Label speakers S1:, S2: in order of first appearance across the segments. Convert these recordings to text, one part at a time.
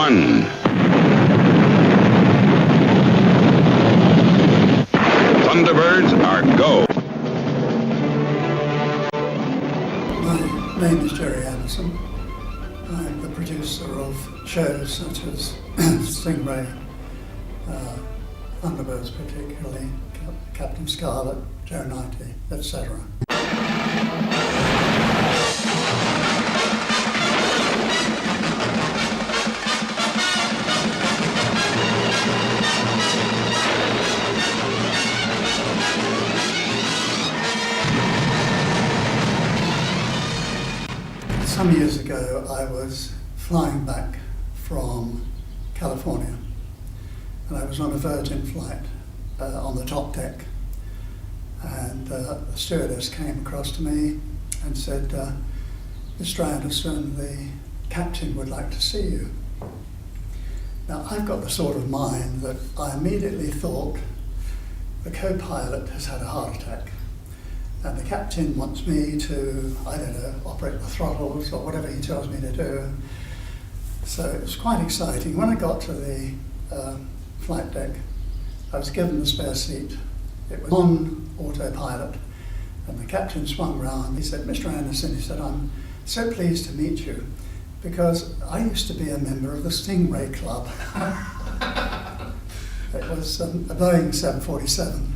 S1: 1. Thunderbirds are go.
S2: My name is Gerry Anderson. I'm the producer of shows such as Stingray, Thunderbirds particularly, Captain Scarlet, Joe 90, etc. Some years ago, I was flying back from California, and I was on a Virgin flight on the top deck, and the stewardess came across to me and said, "Mr. Anderson, the captain would like to see you." Now, I've got the sort of mind that I immediately thought the co-pilot has had a heart attack. And the captain wants me to, I don't know, operate the throttles or whatever he tells me to do. So it was quite exciting. When I got to the flight deck, I was given the spare seat. It was on autopilot, and the captain swung round. He said, "Mr. Anderson," he said, "I'm so pleased to meet you because I used to be a member of the Stingray Club." It was a Boeing 747.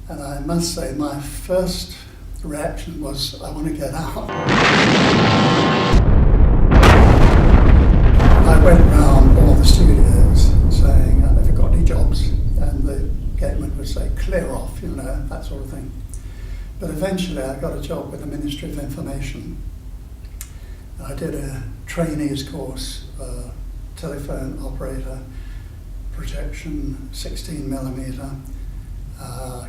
S2: And I must say, my first reaction was, I want to get out. I went around all the studios saying, "Have you got any jobs?" And the gateman would say, "Clear off," that sort of thing. But eventually I got a job with the Ministry of Information. And I did a trainees course, telephone operator, projection, 16mm,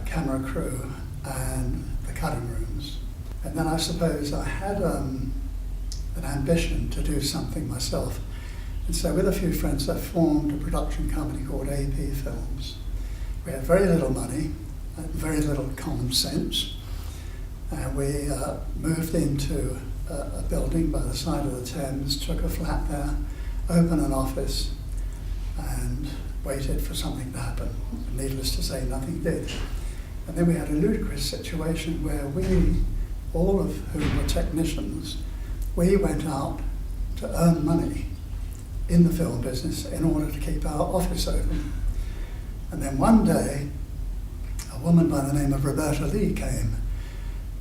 S2: camera crew, and the cutting rooms. And then I suppose I had an ambition to do something myself. And so with a few friends I formed a production company called AP Films. We had very little money and very little common sense. And we moved into a building by the side of the Thames, took a flat there, opened an office, and waited for something to happen. Needless to say, nothing did. And then we had a ludicrous situation where we, all of whom were technicians, we went out to earn money in the film business in order to keep our office open. And then one day, a woman by the name of Roberta Lee came,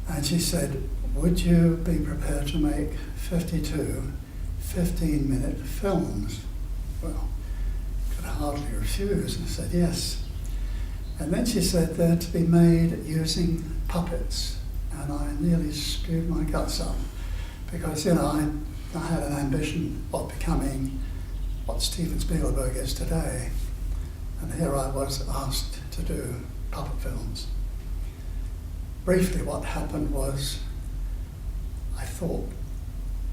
S2: and she said, "Would you be prepared to make 52 15-minute films?" Well, could hardly refuse, and said yes. And then she said they're to be made using puppets, and I nearly spewed my guts up because I had an ambition of becoming what Steven Spielberg is today, and here I was asked to do puppet films. Briefly, what happened was I thought,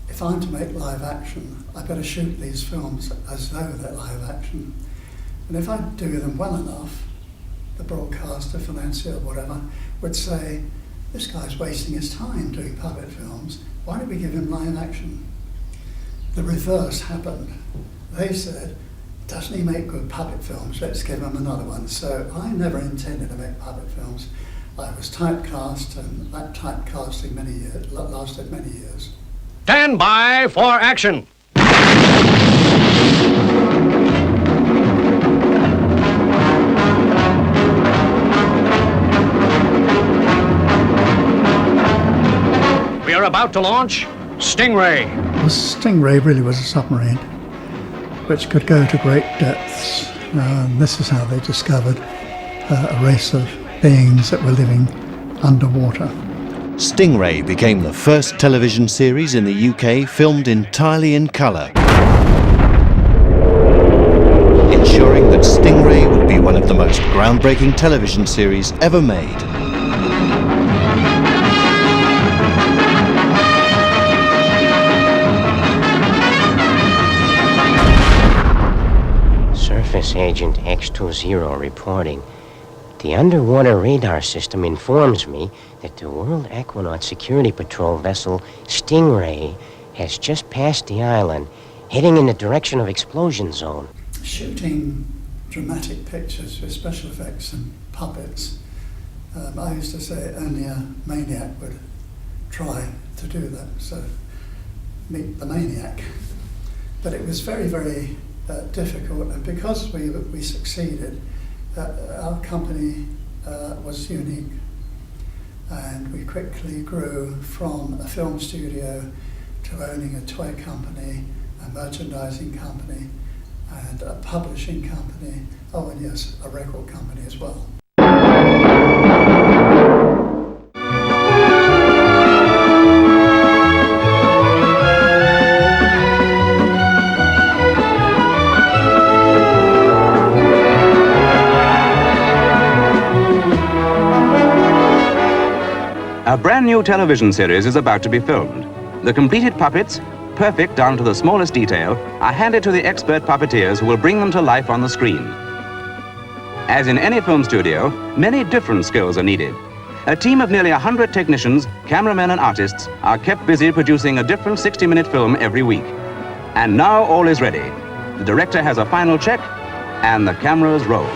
S2: if I'm to make live action, I better shoot these films as though they're live action. And if I do them well enough, the broadcaster, financier, whatever, would say, "This guy's wasting his time doing puppet films. Why don't we give him live action?" The reverse happened. They said, "Doesn't he make good puppet films? Let's give him another one." So I never intended to make puppet films. I was typecast, and that typecasting lasted many years.
S3: Stand by for action. We are about to launch Stingray.
S2: The Stingray really was a submarine which could go to great depths. This is how they discovered a race of beings that were living underwater.
S4: Stingray became the first television series in the UK filmed entirely in colour, ensuring that Stingray would be one of the most groundbreaking television series ever made.
S5: Surface Agent X20 reporting. The underwater radar system informs me that the World Aquanaut Security Patrol vessel Stingray has just passed the island heading in the direction of explosion zone.
S2: Shooting dramatic pictures with special effects and puppets, I used to say only a maniac would try to do that, so meet the maniac. But it was very, very difficult, and because we succeeded, our company was unique, and we quickly grew from a film studio to owning a toy company, a merchandising company, and a publishing company, oh and yes, a record company as well.
S6: A brand new television series is about to be filmed. The completed puppets, perfect down to the smallest detail, are handed to the expert puppeteers who will bring them to life on the screen. As in any film studio, many different skills are needed. A team of nearly 100 technicians, cameramen and artists are kept busy producing a different 60-minute film every week. And now all is ready. The director has a final check, and the cameras roll.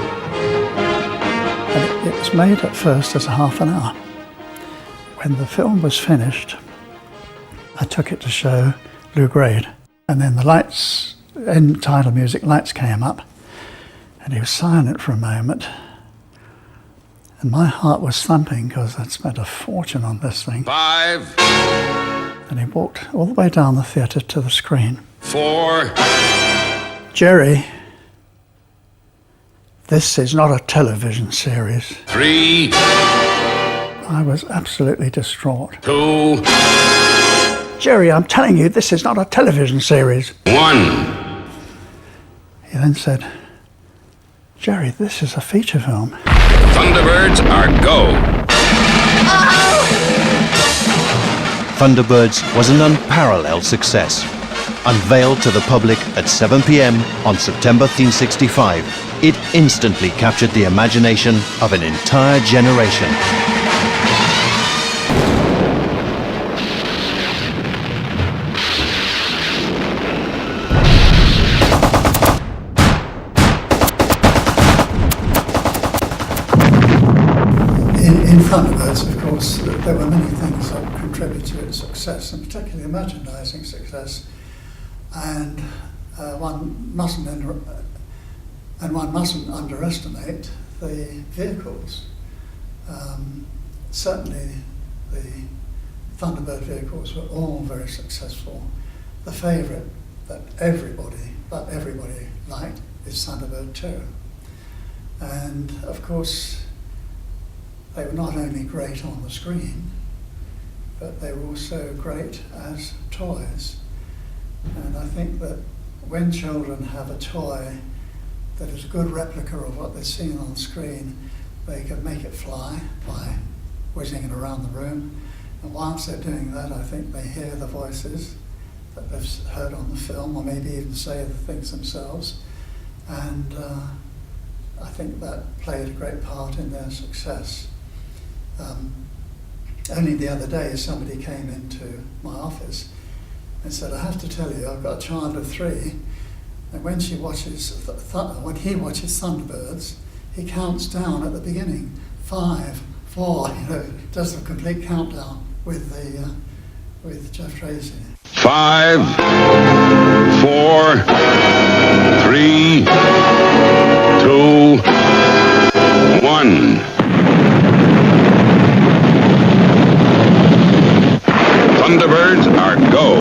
S2: And it was made at first as a half an hour. When the film was finished, I took it to show Lou Grade, and then the lights, end title music, lights came up, and he was silent for a moment, and my heart was thumping because I'd spent a fortune on this thing.
S1: 5,
S2: And he walked all the way down the theatre to the screen.
S1: 4,
S2: Gerry, this is not a television series.
S1: 3,
S2: I was absolutely distraught.
S1: 2,
S2: Gerry, I'm telling you, this is not a television series.
S1: 1.
S2: He then said, Gerry, this is a feature film.
S1: Thunderbirds are go.
S4: Thunderbirds was an unparalleled success. Unveiled to the public at 7 p.m. on September 1965, it instantly captured the imagination of an entire generation.
S2: In Thunderbirds, of course, there were many things that contributed to its success, and particularly merchandising success. And one mustn't underestimate the vehicles. Certainly, the Thunderbird vehicles were all very successful. The favourite that everybody liked is Thunderbird 2. And of course, they were not only great on the screen, but they were also great as toys. And I think that when children have a toy that is a good replica of what they're seeing on screen, they can make it fly by whizzing it around the room. And whilst they're doing that, I think they hear the voices that they've heard on the film, or maybe even say the things themselves. And I think that played a great part in their success. Only the other day, somebody came into my office and said, I have to tell you, I've got a child of 3, and when he watches Thunderbirds, he counts down at the beginning, 5, 4, does the complete countdown with Jeff Tracy.
S1: 5, 4, 3, 2, 1. Thunderbirds are go.